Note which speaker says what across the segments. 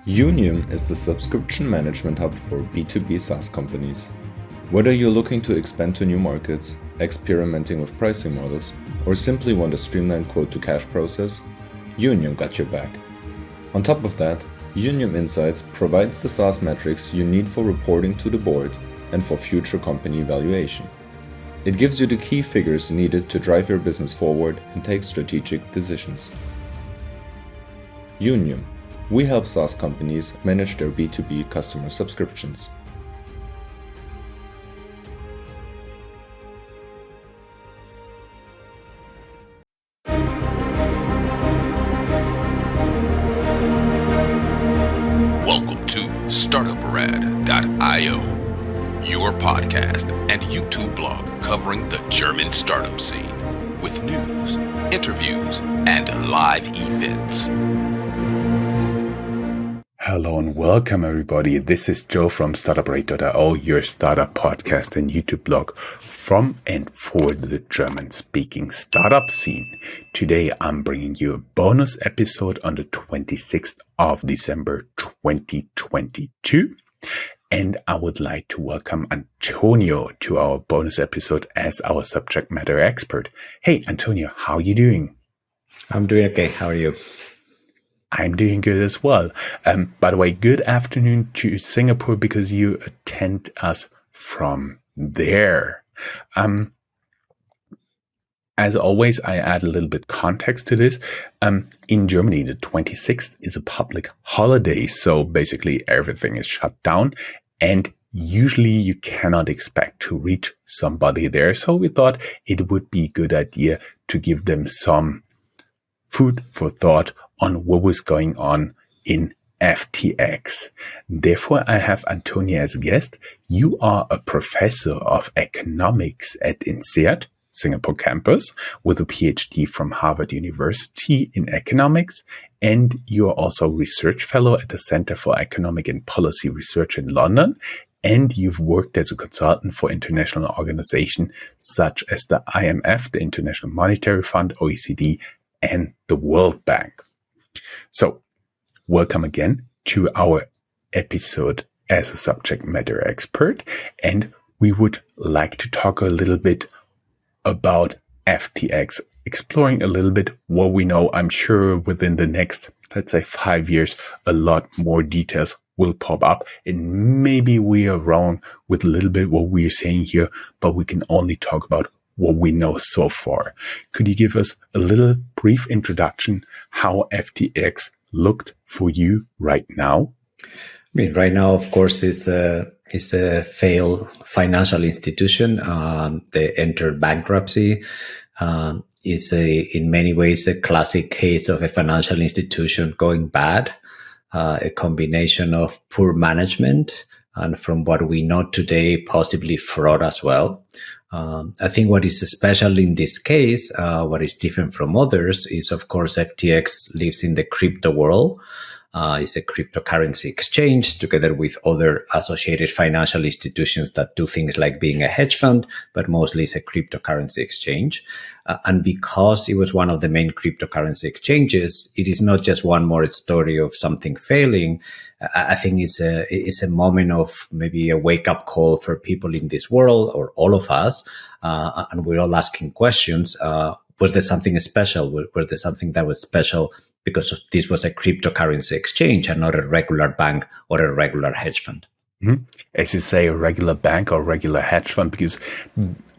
Speaker 1: Unium is the subscription management hub for B2B SaaS companies. Whether you're looking to expand to new markets, experimenting with pricing models, or simply want a streamlined quote-to-cash process, Unium got your back. On top of that, Unium Insights provides the SaaS metrics you need for reporting to the board and for future company evaluation. It gives you the key figures needed to drive your business forward and take strategic decisions. Unium. We help SaaS companies manage their B2B customer subscriptions.
Speaker 2: Welcome to Startuprad.io, your podcast and YouTube blog covering the German startup scene with news, interviews, and live events.
Speaker 3: Hello and welcome everybody. This is Joe from Startuprad.io, your startup podcast and YouTube blog from and for the German-speaking startup scene. Today I'm bringing you a bonus episode on the 26th of December 2022. And I would like to welcome Antonio to our bonus episode as our subject matter expert. Hey, Antonio, how are you doing?
Speaker 4: I'm doing okay. How are you?
Speaker 3: I'm doing good as well. By the way, good afternoon to Singapore because you attend us from there. As always, I add a little bit context to this. In Germany, the 26th is a public holiday. So basically everything is shut down and usually you cannot expect to reach somebody there. So we thought it would be a good idea to give them some food for thought on what was going on in FTX. Therefore, I have Antonio as a guest. You are a professor of economics at INSEAD, Singapore campus, with a PhD from Harvard University in economics. And you are also a research fellow at the Center for Economic and Policy Research in London. And you've worked as a consultant for international organizations such as the IMF, the International Monetary Fund, OECD, and the World Bank. So, welcome again to our episode as a subject matter expert. And we would like to talk a little bit about FTX, exploring a little bit what we know. I'm sure within the next, let's say 5 years, a lot more details will pop up. And maybe we are wrong with a little bit what we're saying here, but we can only talk about what we know so far. Could you give us a little brief introduction how FTX looked for you right now?
Speaker 4: I mean, right now, of course, it's a failed financial institution. They entered bankruptcy. It's in many ways a classic case of a financial institution going bad, a combination of poor management and, from what we know today, possibly fraud as well. I think what is special in this case, what is different from others, is of course FTX lives in the crypto world. It's a cryptocurrency exchange together with other associated financial institutions that do things like being a hedge fund, but mostly it's a cryptocurrency exchange. And because it was one of the main cryptocurrency exchanges, it is not just one more story of something failing. I think it's a moment of maybe a wake-up call for people in this world, or all of us, and we're all asking questions. Was there something special? Was there something that was special because this was a cryptocurrency exchange and not a regular bank or a regular hedge fund?
Speaker 3: Mm-hmm. As you say, a regular bank or regular hedge fund, because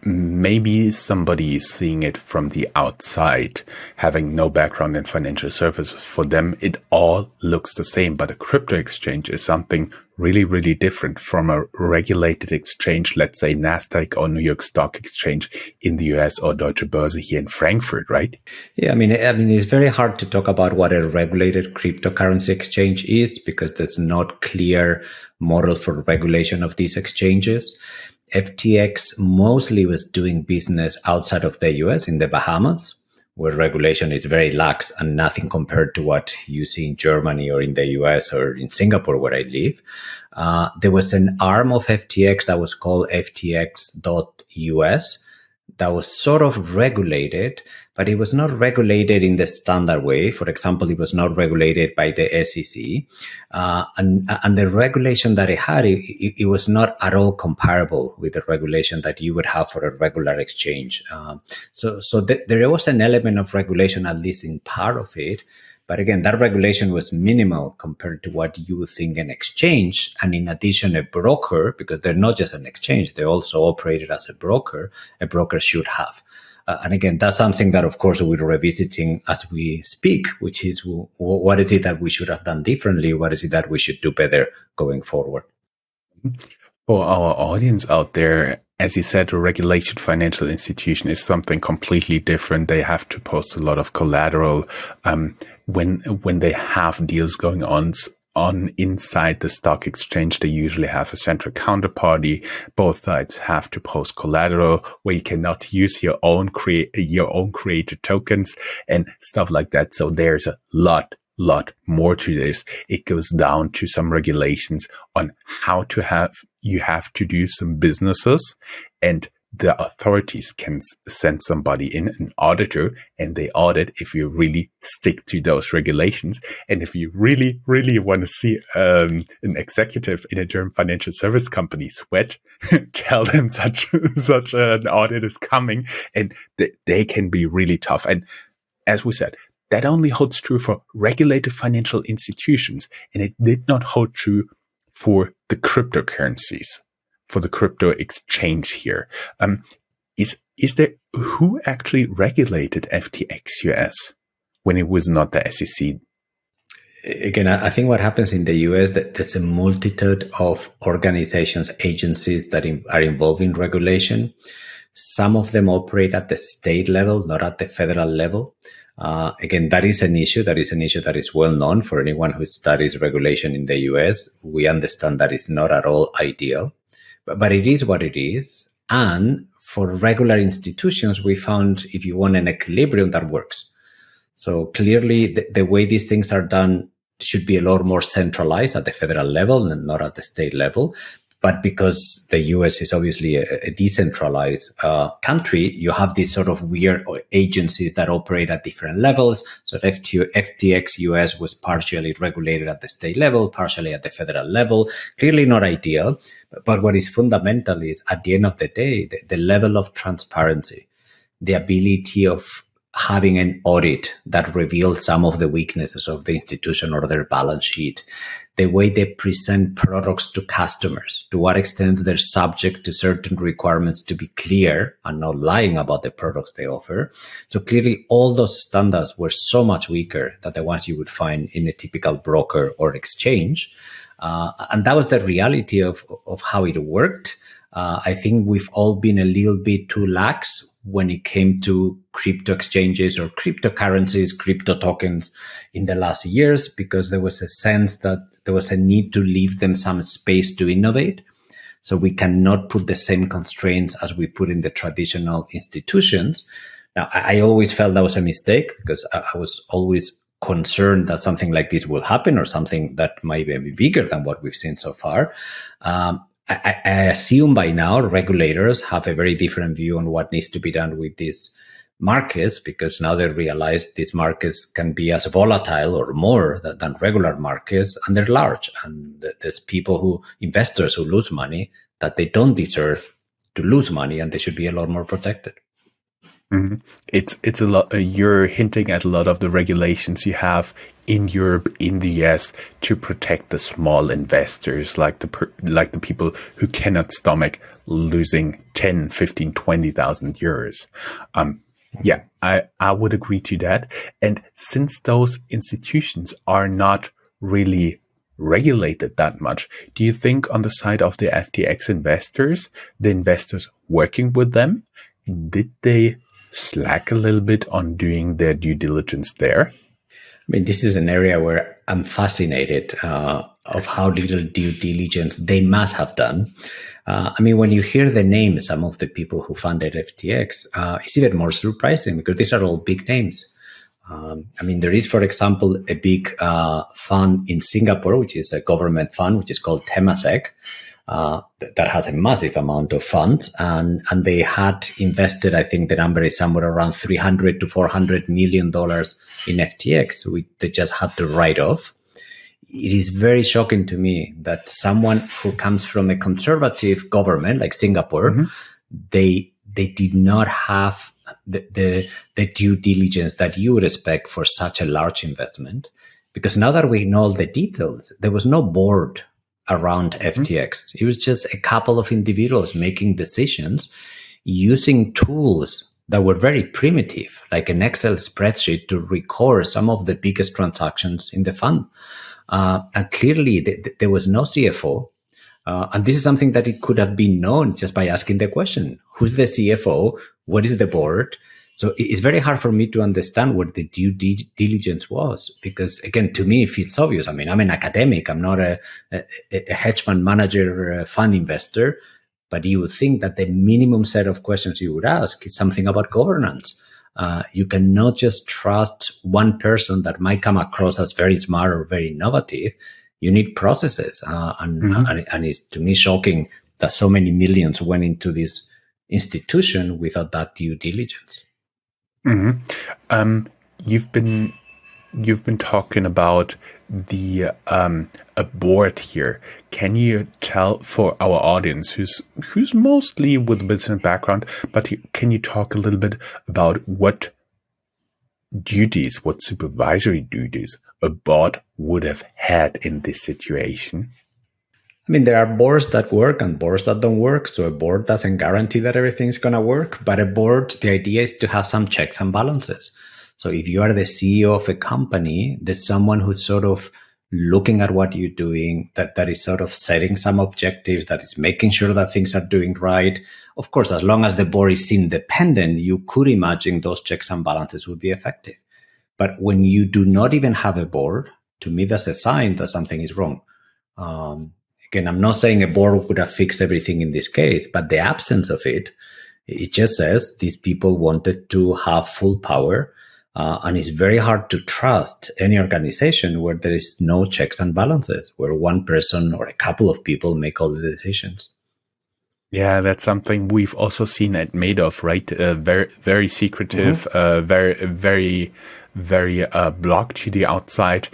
Speaker 3: maybe somebody is seeing it from the outside, having no background in financial services. For them, it all looks the same, but a crypto exchange is something really, really different from a regulated exchange, let's say NASDAQ or New York Stock Exchange in the US or Deutsche Börse here in Frankfurt, right?
Speaker 4: Yeah, I mean, it's very hard to talk about what a regulated cryptocurrency exchange is because there's not clear model for regulation of these exchanges. FTX mostly was doing business outside of the US in the Bahamas, where regulation is very lax and nothing compared to what you see in Germany or in the US or in Singapore, where I live. There was an arm of FTX that was called FTX.us that was sort of regulated, but it was not regulated in the standard way. For example, it was not regulated by the SEC. And the regulation that it had, it was not at all comparable with the regulation that you would have for a regular exchange. So there was an element of regulation, at least in part of it. But again, that regulation was minimal compared to what you would think an exchange. And in addition, a broker, because they're not just an exchange, they also operated as a broker should have. And again, that's something that, of course, we're revisiting as we speak, which is what is it that we should have done differently? What is it that we should do better going forward?
Speaker 3: For our audience out there, as you said, a regulated financial institution is something completely different. They have to post a lot of collateral. When they have deals going on inside the stock exchange, they usually have a central counterparty. Both sides have to post collateral where you cannot use your own created tokens and stuff like that. So there's a lot more to this. It goes down to some regulations on how you have to do some businesses, and the authorities can send somebody in, an auditor, and they audit if you really stick to those regulations. And if you really, really want to see an executive in a German financial service company sweat, tell them such an audit is coming, and they can be really tough. And as we said, that only holds true for regulated financial institutions, and it did not hold true for the cryptocurrencies, for the crypto exchange here. Is there, who actually regulated FTX US when it was not the SEC?
Speaker 4: Again, I think what happens in the US, that there's a multitude of organizations, agencies that are involved in regulation. Some of them operate at the state level, not at the federal level. Again, that is an issue. That is an issue that is well known for anyone who studies regulation in the US. We understand that it's not at all ideal, but it is what it is. And for regular institutions, we found, if you want an equilibrium, that works. So clearly, the way these things are done should be a lot more centralized at the federal level and not at the state level. But because the US is obviously a decentralized country, you have these sort of weird agencies that operate at different levels. So FTX US was partially regulated at the state level, partially at the federal level. Clearly not ideal. But what is fundamental is, at the end of the day, the level of transparency, the ability of having an audit that reveals some of the weaknesses of the institution or their balance sheet, the way they present products to customers, to what extent they're subject to certain requirements to be clear and not lying about the products they offer. So clearly all those standards were so much weaker than the ones you would find in a typical broker or exchange. And that was the reality of how it worked. I think we've all been a little bit too lax when it came to crypto exchanges or cryptocurrencies, crypto tokens in the last years, because there was a sense that there was a need to leave them some space to innovate. So we cannot put the same constraints as we put in the traditional institutions. Now, I always felt that was a mistake, because I was always concerned that something like this will happen, or something that might be bigger than what we've seen so far. I assume by now regulators have a very different view on what needs to be done with these markets, because now they realize these markets can be as volatile or more than regular markets, and they're large. And there's investors who lose money that they don't deserve to lose money, and they should be a lot more protected.
Speaker 3: Mm-hmm. It's a lot. You're hinting at a lot of the regulations you have in Europe, in the US, to protect the small investors, like the people who cannot stomach losing 10, 15, 20,000 euros. Yeah, I would agree to that. And since those institutions are not really regulated that much, do you think on the side of the FTX investors, the investors working with them, did they slack a little bit on doing their due diligence there?
Speaker 4: I mean, this is an area where I'm fascinated of how little due diligence they must have done. I mean, when you hear the names, some of the people who funded FTX, it's even more surprising, because these are all big names. I mean, there is, for example, a big fund in Singapore, which is a government fund, which is called Temasek. that has a massive amount of funds, and they had invested, I think the number is somewhere around $300 to $400 million in FTX, which they just had to write off. It is very shocking to me that someone who comes from a conservative government like Singapore, they did not have the due diligence that you would expect for such a large investment. Because now that we know all the details, there was no board around FTX. It was just a couple of individuals making decisions using tools that were very primitive, like an Excel spreadsheet to record some of the biggest transactions in the fund. And clearly there was no CFO. And this is something that it could have been known just by asking the question, who's the CFO? What is the board? So it's very hard for me to understand what the due diligence was, because again, to me, it feels obvious. I mean, I'm an academic. I'm not a hedge fund manager, fund investor, but you would think that the minimum set of questions you would ask is something about governance. You cannot just trust one person that might come across as very smart or very innovative. You need processes. And it's to me shocking that so many millions went into this institution without that due diligence.
Speaker 3: You've been talking about the a board here. Can you tell for our audience who's mostly with a business background, but can you talk a little bit about what duties, what supervisory duties a board would have had in this situation?
Speaker 4: I mean, there are boards that work and boards that don't work. So a board doesn't guarantee that everything's going to work. But a board, the idea is to have some checks and balances. So if you are the CEO of a company, there's someone who's sort of looking at what you're doing, that is sort of setting some objectives, that is making sure that things are doing right. Of course, as long as the board is independent, you could imagine those checks and balances would be effective. But when you do not even have a board, to me, that's a sign that something is wrong. Again, I'm not saying a board would have fixed everything in this case, but the absence of it just says these people wanted to have full power. And it's very hard to trust any organization where there is no checks and balances, where one person or a couple of people make all the decisions.
Speaker 3: Yeah, that's something we've also seen at Madoff, right? Very, very secretive, very blocked to the outside.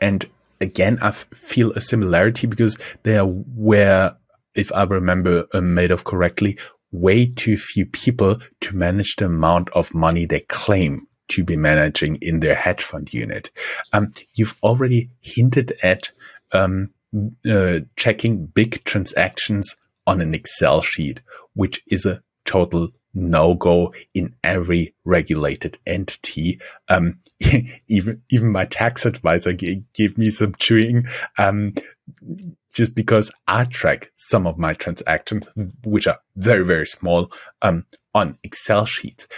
Speaker 3: And again, I feel a similarity because there were, if I remember Madoff correctly, way too few people to manage the amount of money they claim to be managing in their hedge fund unit. You've already hinted at checking big transactions on an Excel sheet, which is a total no-go in every regulated entity. Even my tax advisor gave me some chewing, just because I track some of my transactions, which are very, very small, on Excel sheets.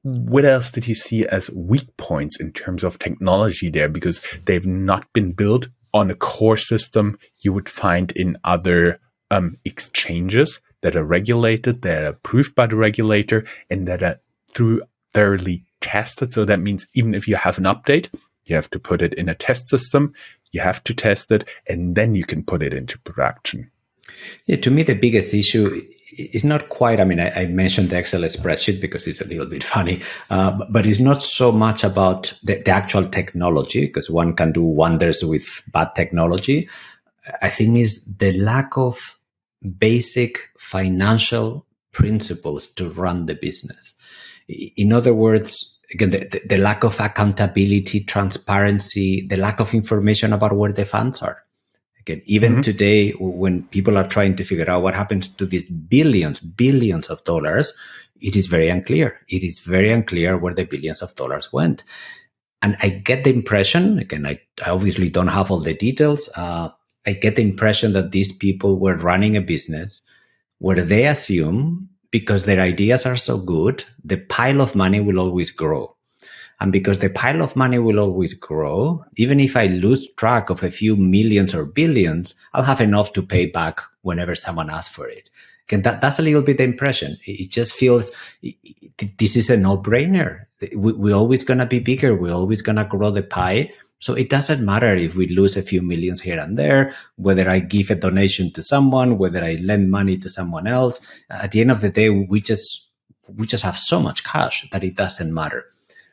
Speaker 3: What else did you see as weak points in terms of technology there? Because they've not been built on a core system you would find in other exchanges that are regulated, that are approved by the regulator, and that are thoroughly tested. So that means even if you have an update, you have to put it in a test system, you have to test it, and then you can put it into production.
Speaker 4: Yeah, to me, the biggest issue is not quite, I mean, I mentioned the Excel spreadsheet because it's a little bit funny, but it's not so much about the actual technology, because one can do wonders with bad technology. I think is the lack of basic financial principles to run the business. In other words, again, the lack of accountability, transparency, the lack of information about where the funds are. Again, even today, when people are trying to figure out what happens to these billions of dollars, it is very unclear. It is very unclear where the billions of dollars went. And I get the impression, again, I obviously don't have all the details. I get the impression that these people were running a business where they assume because their ideas are so good, the pile of money will always grow. And because the pile of money will always grow, even if I lose track of a few millions or billions, I'll have enough to pay back whenever someone asks for it. Again, that's a little bit the impression. It just feels this is a no-brainer. We're always going to be bigger. We're always going to grow the pie. So it doesn't matter if we lose a few millions here and there, whether I give a donation to someone, whether I lend money to someone else. At the end of the day, we just have so much cash that it doesn't matter.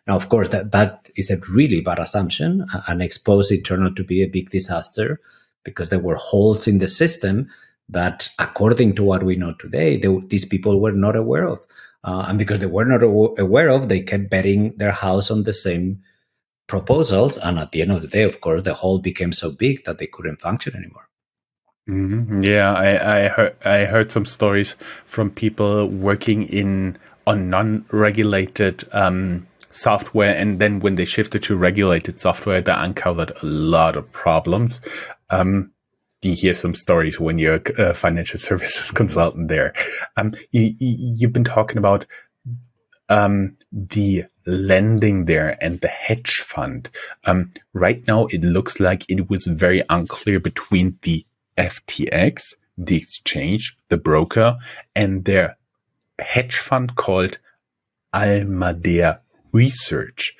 Speaker 4: Now, of course, that is a really bad assumption. And Exposé turned out to be a big disaster because there were holes in the system that, according to what we know today, these people were not aware of. And because they were not aware of, they kept betting their house on the same proposals. And at the end of the day, of course, the hole became so big that they couldn't function anymore.
Speaker 3: Mm-hmm. Yeah, I heard some stories from people working on non-regulated software, and then when they shifted to regulated software, they uncovered a lot of problems. You hear some stories when you're a financial services consultant there. You've been talking about the lending there and the hedge fund. Right now, it looks like it was very unclear between the FTX, the exchange, the broker, and their hedge fund called Almader Research.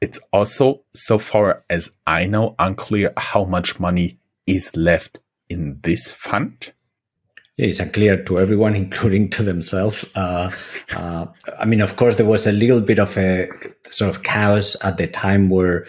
Speaker 3: It's also, so far as I know, unclear how much money is left in this fund.
Speaker 4: Yeah, it's unclear to everyone, including to themselves. I mean, of course, there was a little bit of a sort of chaos at the time where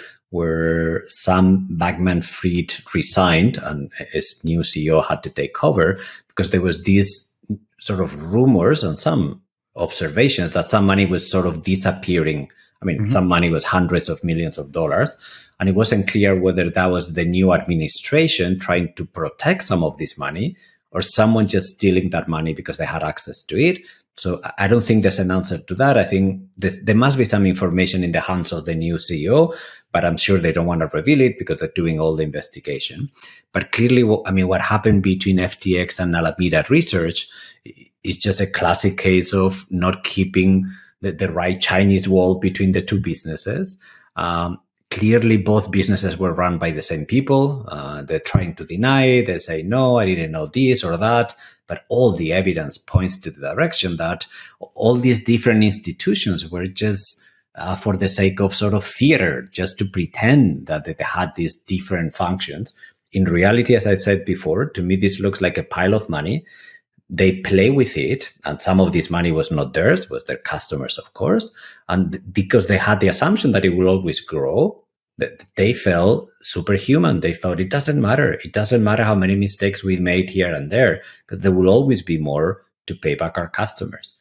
Speaker 4: Sam Bankman-Fried resigned and his new CEO had to take over, because there was these sort of rumors and some observations that some money was sort of disappearing. I mean, some money was hundreds of millions of dollars, and it wasn't clear whether that was the new administration trying to protect some of this money or someone just stealing that money because they had access to it. So I don't think there's an answer to that. I think there must be some information in the hands of the new CEO, but I'm sure they don't want to reveal it because they're doing all the investigation. But clearly, what happened between FTX and Alameda Research is just a classic case of not keeping the right Chinese wall between the two businesses. Clearly, both businesses were run by the same people. They're trying to deny. They say, no, I didn't know this or that. But all the evidence points to the direction that all these different institutions were just for the sake of sort of theater, just to pretend that they had these different functions. In reality, as I said before, to me, this looks like a pile of money. They play with it, and some of this money was not theirs, was their customers, of course. And because they had the assumption that it will always grow, that they felt superhuman. They thought it doesn't matter. It doesn't matter how many mistakes we made here and there, because there will always be more to pay back our customers.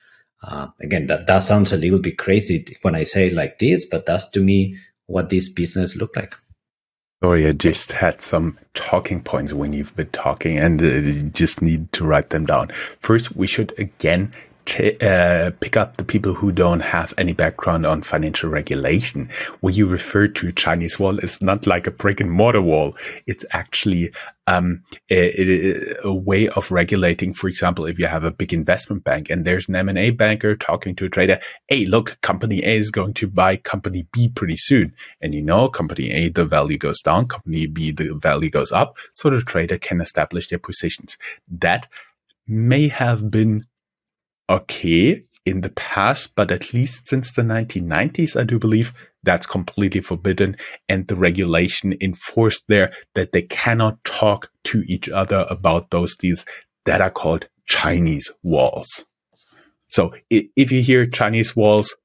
Speaker 4: Again, that sounds a little bit crazy when I say it like this, but that's to me what this business looked like.
Speaker 3: Sorry, I just had some talking points when you've been talking, and you just need to write them down. First, we should again pick up the people who don't have any background on financial regulation. What you refer to Chinese wall is not like a brick and mortar wall. It's actually a way of regulating. For example, if you have a big investment bank and there's an M&A banker talking to a trader, hey, look, company A is going to buy company B pretty soon. And company A, the value goes down, company B, the value goes up. So the trader can establish their positions. That may have been okay in the past, but at least since the 1990s, I do believe that's completely forbidden. And the regulation enforced there that they cannot talk to each other about those deals that are called Chinese walls. So if you hear Chinese walls,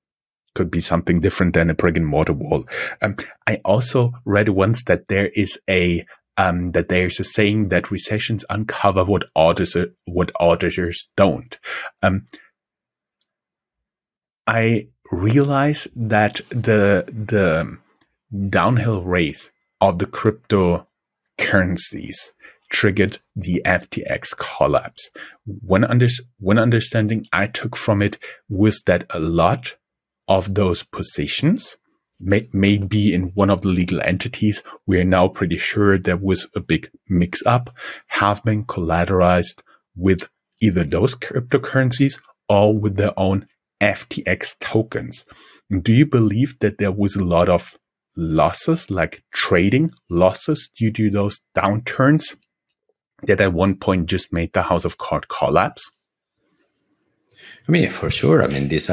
Speaker 3: could be something different than a brick and mortar wall. I also read once that there's a saying that recessions uncover what auditors don't. I realize that the downhill race of the cryptocurrencies triggered the FTX collapse. One understanding I took from it was that a lot of those positions may be in one of the legal entities. We are now pretty sure there was a big mix-up, have been collateralized with either those cryptocurrencies or with their own FTX tokens. Do you believe that there was a lot of losses, like trading losses due to those downturns that at one point just made the house of cards collapse?
Speaker 4: I mean, for sure. I mean, this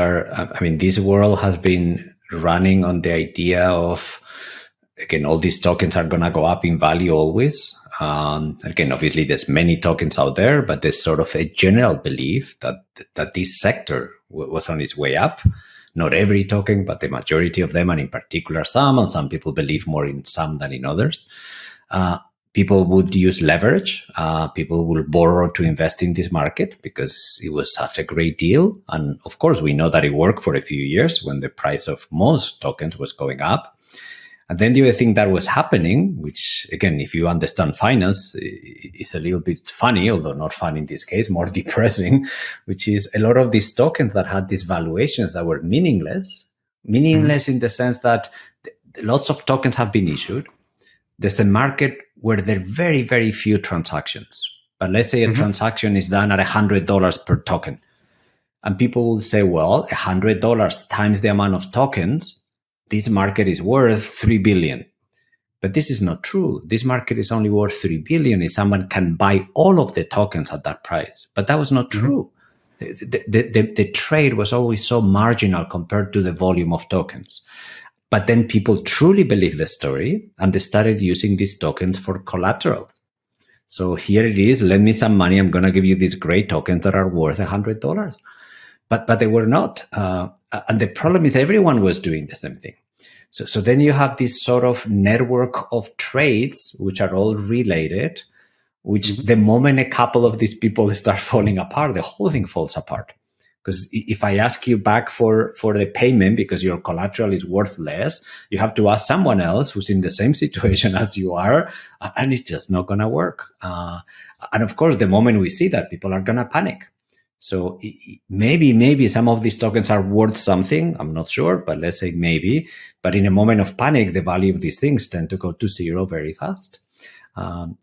Speaker 4: world has been running on the idea of, again, all these tokens are going to go up in value always. Again, obviously, there's many tokens out there, but there's sort of a general belief that this sector was on its way up. Not every token, but the majority of them, and in particular some, and some people believe more in some than in others. People would use leverage. People will borrow to invest in this market because it was such a great deal. And of course, we know that it worked for a few years when the price of most tokens was going up. And then the other thing that was happening, which again, if you understand finance, is a little bit funny, although not fun in this case, more depressing, which is a lot of these tokens that had these valuations that were meaningless in the sense that lots of tokens have been issued. There's a market where there are very, very few transactions. But let's say a transaction is done at $100 per token. And people will say, well, $100 times the amount of tokens, this market is worth 3 billion. But this is not true. This market is only worth 3 billion if someone can buy all of the tokens at that price. But that was not true. The trade was always so marginal compared to the volume of tokens. But then people truly believed the story and they started using these tokens for collateral. So here it is, lend me some money. I'm going to give you these great tokens that are worth $100. But they were not. And the problem is everyone was doing the same thing. So then you have this sort of network of trades, which are all related, which the moment a couple of these people start falling apart, the whole thing falls apart. Because if I ask you back for the payment because your collateral is worth less, you have to ask someone else who's in the same situation as you are, and it's just not going to work. And of course, the moment we see that, people are going to panic. So maybe some of these tokens are worth something. I'm not sure, but let's say maybe. But in a moment of panic, the value of these things tend to go to zero very fast.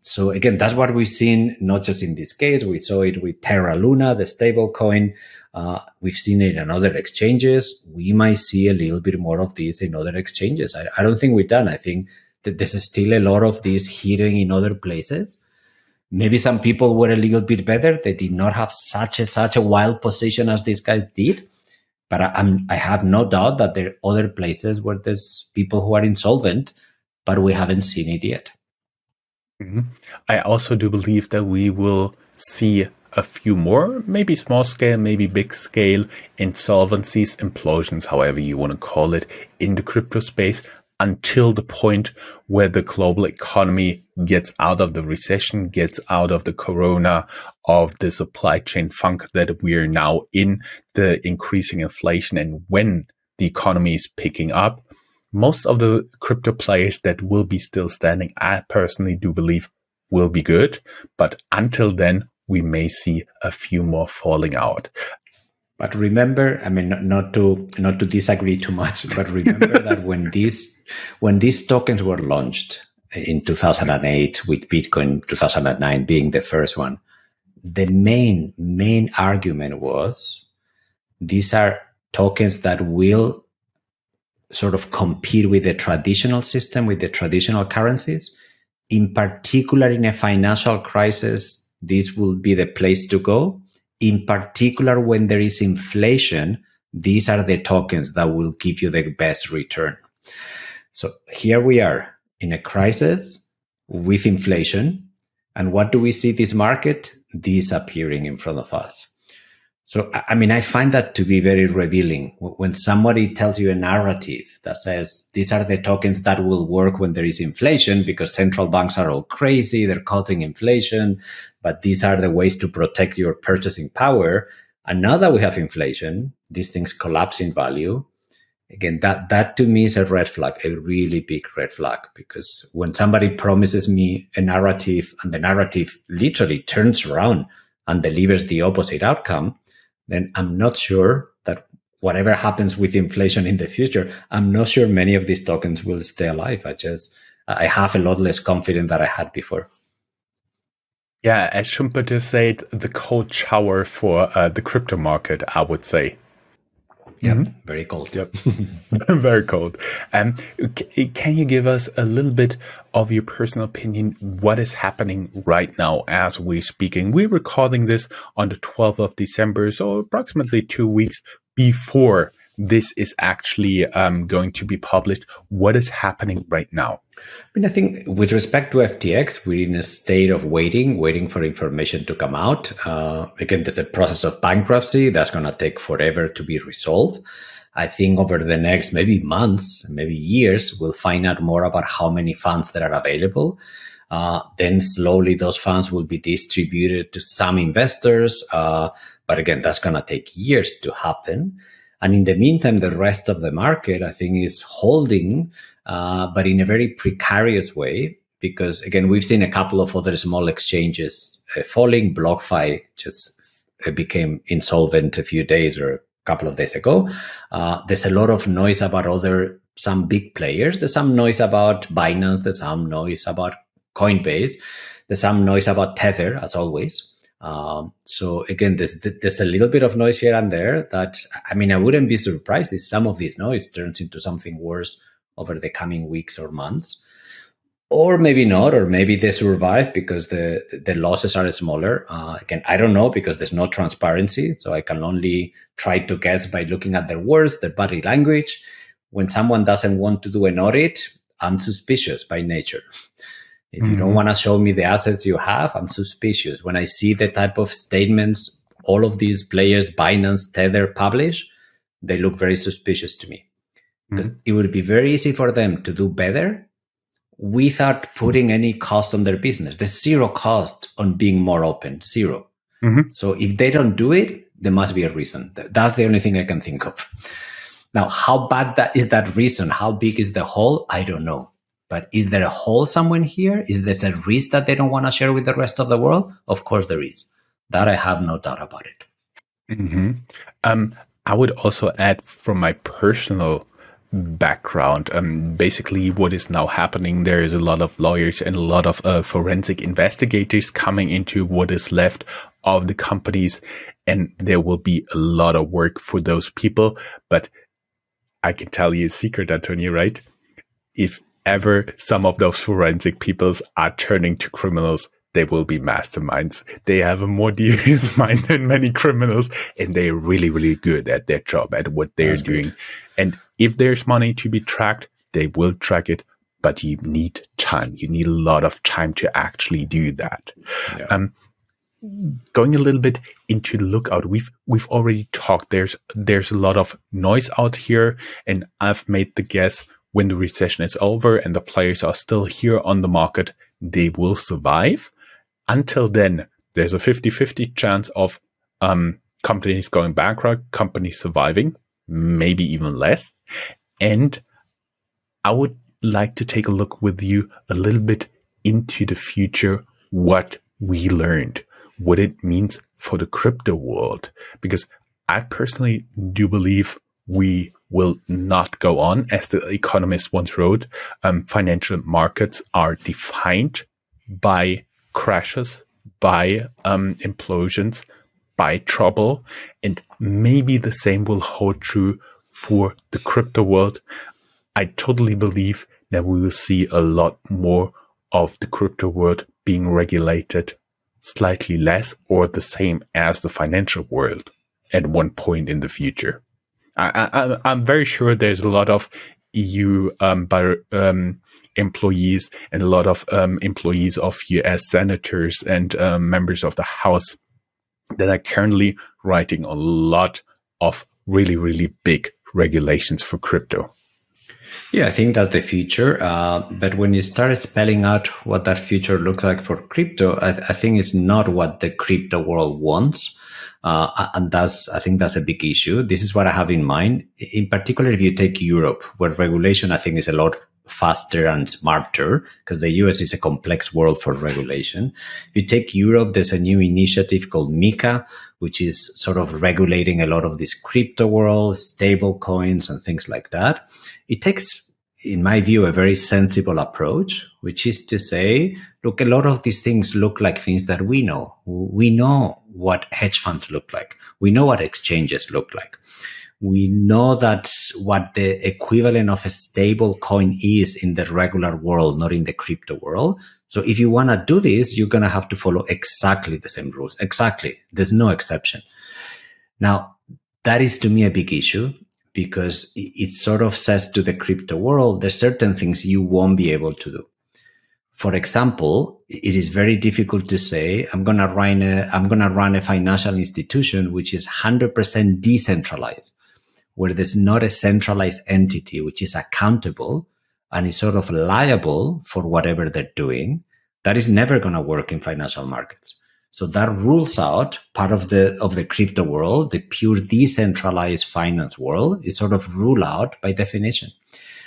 Speaker 4: So again, that's what we've seen, not just in this case. We saw it with Terra Luna, the stable coin. We've seen it in other exchanges. We might see a little bit more of this in other exchanges. I don't think we're done. I think that there's still a lot of this hidden in other places. Maybe some people were a little bit better. They did not have such a wild position as these guys did. But I have no doubt that there are other places where there's people who are insolvent, but we haven't seen it yet.
Speaker 3: I also do believe that we will see a few more, maybe small scale, maybe big scale insolvencies, implosions, however you want to call it, in the crypto space, until the point where the global economy gets out of the recession, gets out of the corona, of the supply chain funk that we are now in, the increasing inflation. And when the economy is picking up, most of the crypto players that will be still standing, I personally do believe, will be good. But until then, we may see a few more falling out.
Speaker 4: But remember, I mean, not to disagree too much, but remember that when these tokens were launched in 2008, with Bitcoin 2009 being the first one, the main argument was these are tokens that will sort of compete with the traditional system, with the traditional currencies. In particular, in a financial crisis, this will be the place to go. In particular, when there is inflation, these are the tokens that will give you the best return. So here we are in a crisis with inflation. And what do we see this market disappearing in front of us? So, I mean, I find that to be very revealing. When somebody tells you a narrative that says these are the tokens that will work when there is inflation because central banks are all crazy, they're causing inflation, but these are the ways to protect your purchasing power. And now that we have inflation, these things collapse in value. Again, that to me is a red flag, a really big red flag, because when somebody promises me a narrative and the narrative literally turns around and delivers the opposite outcome, then I'm not sure that whatever happens with inflation in the future, I'm not sure many of these tokens will stay alive. I have a lot less confidence than I had before.
Speaker 3: Yeah, as Schumpeter said, the cold shower for the crypto market, I would say.
Speaker 4: Yeah, very cold.
Speaker 3: Yep, very cold. Can you give us a little bit of your personal opinion? What is happening right now as we're speaking? We're recording this on the 12th of December, so approximately 2 weeks before this is actually going to be published? What is happening right now?
Speaker 4: I think with respect to FTX, we're in a state of waiting for information to come out. Again, there's a process of bankruptcy that's going to take forever to be resolved. I think over the next maybe months, maybe years, we'll find out more about how many funds that are available. Then slowly those funds will be distributed to some investors. But again, that's going to take years to happen. And in the meantime, the rest of the market, I think, is holding, but in a very precarious way, because again, we've seen a couple of other small exchanges falling. BlockFi just became insolvent a few days or a couple of days ago. There's a lot of noise about some big players. There's some noise about Binance. There's some noise about Coinbase. There's some noise about Tether, as always. So again, there's a little bit of noise here and there that, I wouldn't be surprised if some of this noise turns into something worse over the coming weeks or months, or maybe not, or maybe they survive because the losses are smaller. Again, I don't know because there's no transparency. So I can only try to guess by looking at their words, their body language. When someone doesn't want to do an audit, I'm suspicious by nature. If you don't want to show me the assets you have, I'm suspicious. When I see the type of statements all of these players, Binance, Tether, publish, they look very suspicious to me. Because it would be very easy for them to do better without putting any cost on their business. There's zero cost on being more open, zero. So if they don't do it, there must be a reason. That's the only thing I can think of. Now, how bad is that reason? How big is the hole? I don't know. But is there a hole somewhere here? Is there a risk that they don't want to share with the rest of the world? Of course there is. That I have no doubt about it.
Speaker 3: I would also add from my personal background, basically what is now happening, there is a lot of lawyers and a lot of forensic investigators coming into what is left of the companies, and there will be a lot of work for those people. But I can tell you a secret, Antonio, right? If ever some of those forensic peoples are turning to criminals, they will be masterminds. They have a more devious mind than many criminals, and they're really, really good at their job, at what they're doing. And if there's money to be tracked, they will track it, but you need time. You need a lot of time to actually do that. Yeah. Going a little bit into the lookout, we've already talked. There's a lot of noise out here, and I've made the guess when the recession is over and the players are still here on the market, they will survive. Until then, there's a 50-50 chance of companies going bankrupt, companies surviving, maybe even less. And I would like to take a look with you a little bit into the future, what we learned, what it means for the crypto world. Because I personally do believe we will not go on. As the economist once wrote, financial markets are defined by crashes, by implosions, by trouble. And maybe the same will hold true for the crypto world. I totally believe that we will see a lot more of the crypto world being regulated slightly less or the same as the financial world at one point in the future. I'm very sure there's a lot of EU employees and a lot of employees of US senators and members of the House that are currently writing a lot of really, really big regulations for crypto.
Speaker 4: Yeah, I think that's the future. But when you start spelling out what that future looks like for crypto, I think it's not what the crypto world wants. And I think that's a big issue. This is what I have in mind. In particular, if you take Europe, where regulation, I think, is a lot faster and smarter, because the US is a complex world for regulation. If you take Europe, there's a new initiative called MiCA, which is sort of regulating a lot of this crypto world, stable coins and things like that. It takes, in my view, a very sensible approach, which is to say, look, a lot of these things look like things that we know. We know what hedge funds look like. We know what exchanges look like. We know that what the equivalent of a stable coin is in the regular world, not in the crypto world. So if you want to do this, you're going to have to follow exactly the same rules. Exactly. There's no exception. Now, that is to me a big issue, because it sort of says to the crypto world, there's certain things you won't be able to do. For example, it is very difficult to say, I'm going to run a financial institution which is 100% decentralized, where there's not a centralized entity which is accountable and is sort of liable for whatever they're doing. That is never going to work in financial markets. So that rules out part of the crypto world. The pure decentralized finance world is sort of ruled out by definition.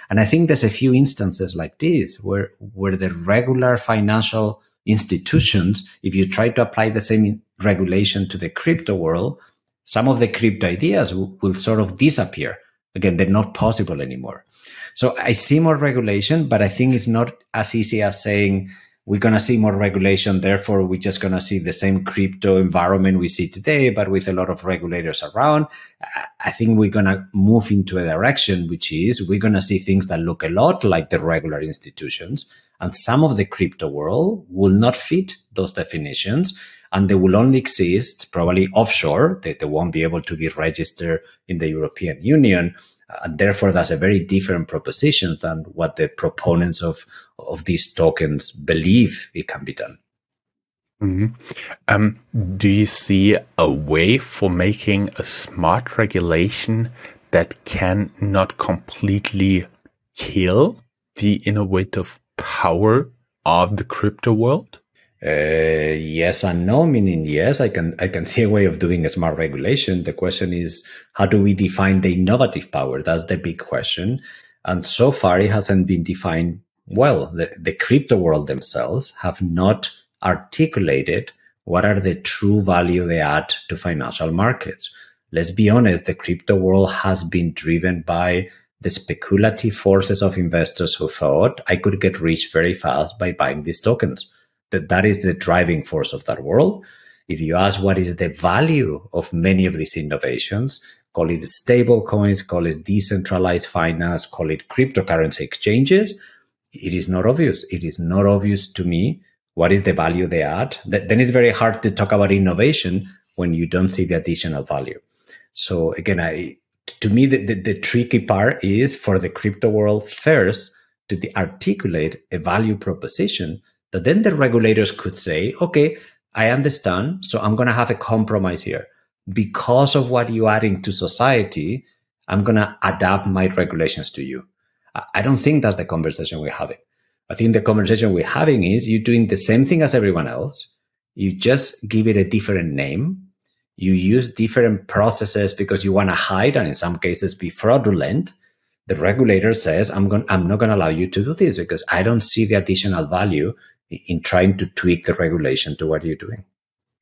Speaker 4: And I think there's a few instances like this where the regular financial institutions, if you try to apply the same regulation to the crypto world, some of the crypto ideas will sort of disappear. Again, they're not possible anymore. So I see more regulation, but I think it's not as easy as saying we're going to see more regulation, therefore we're just going to see the same crypto environment we see today, but with a lot of regulators around. I think we're going to move into a direction, which is we're going to see things that look a lot like the regular institutions, and some of the crypto world will not fit those definitions, and they will only exist probably offshore. They won't be able to be registered in the European Union. And therefore, that's a very different proposition than what the proponents of these tokens believe it can be done.
Speaker 3: Mm-hmm. Do you see a way for making a smart regulation that can not completely kill the innovative power of the crypto world?
Speaker 4: Yes and no, meaning yes, I can see a way of doing a smart regulation. The question is, how do we define the innovative power? That's the big question. And so far, it hasn't been defined well. The crypto world themselves have not articulated what are the true value they add to financial markets. Let's be honest, the crypto world has been driven by the speculative forces of investors who thought I could get rich very fast by buying these tokens. That is the driving force of that world. If you ask what is the value of many of these innovations, call it stable coins, call it decentralized finance, call it cryptocurrency exchanges, it is not obvious. It is not obvious to me what is the value they add. Then it's very hard to talk about innovation when you don't see the additional value. So again, to me, the tricky part is for the crypto world first to articulate a value proposition that then the regulators could say, okay, I understand, so I'm going to have a compromise here. Because of what you're adding to society, I'm going to adapt my regulations to you. I don't think that's the conversation we're having. I think the conversation we're having is you're doing the same thing as everyone else. You just give it a different name. You use different processes because you want to hide and in some cases be fraudulent. The regulator says, I'm not going to allow you to do this because I don't see the additional value in trying to tweak the regulation to what you're doing.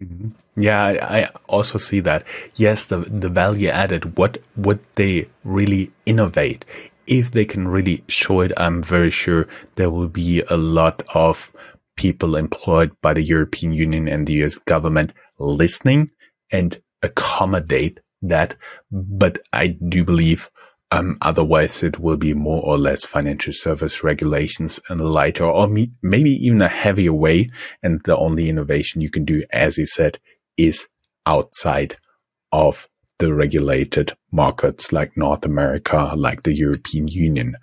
Speaker 3: Mm-hmm. Yeah, I also see that. Yes, the value added, what would they really innovate? If they can really show it, I'm very sure there will be a lot of people employed by the European Union and the US government listening and accommodate that. But I do believe otherwise, it will be more or less financial service regulations in a lighter or maybe even a heavier way. And the only innovation you can do, as you said, is outside of the regulated markets like North America, like the European Union.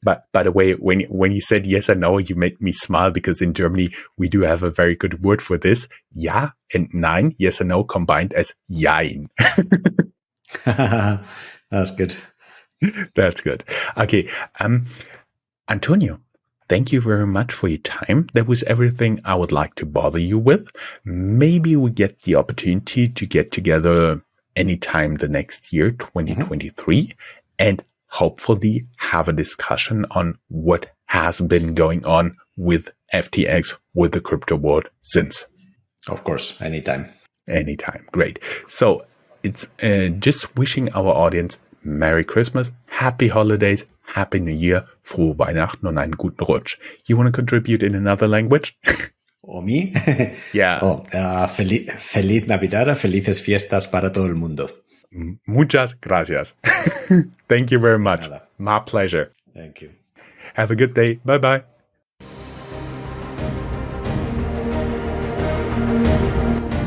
Speaker 3: But by the way, when you said yes and no, you made me smile because in Germany, we do have a very good word for this. Ja and nein, yes and no combined as jein.
Speaker 4: That's good.
Speaker 3: That's good. Okay. Antonio, thank you very much for your time. That was everything I would like to bother you with. Maybe we get the opportunity to get together anytime the next year, 2023, and hopefully have a discussion on what has been going on with FTX, with the crypto world since.
Speaker 4: Of course, anytime.
Speaker 3: Anytime. Great. So it's just wishing our audience Merry Christmas, Happy Holidays, Happy New Year, Frohe Weihnachten und einen guten Rutsch. You want to contribute in another language?
Speaker 4: ¿O me?
Speaker 3: Yeah.
Speaker 4: Feliz Navidad, felices fiestas para todo el mundo.
Speaker 3: Muchas gracias. Thank you very much.
Speaker 4: Nada.
Speaker 3: My pleasure.
Speaker 4: Thank you.
Speaker 3: Have a good day. Bye-bye.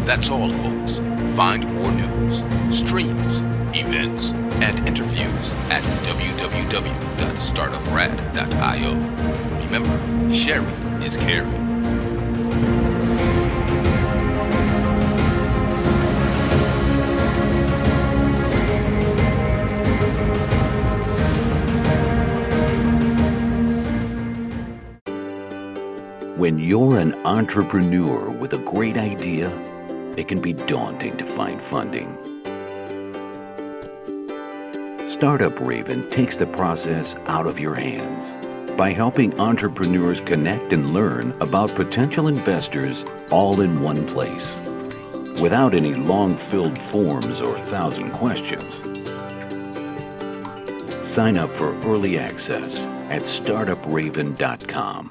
Speaker 2: That's all, folks. Find more news, streams, events, and interviews at www.Startuprad.io. Remember, sharing is caring.
Speaker 5: When you're an entrepreneur with a great idea, it can be daunting to find funding. Startup Raven takes the process out of your hands by helping entrepreneurs connect and learn about potential investors all in one place, without any long-filled forms or 1,000 questions. Sign up for early access at startupraven.com.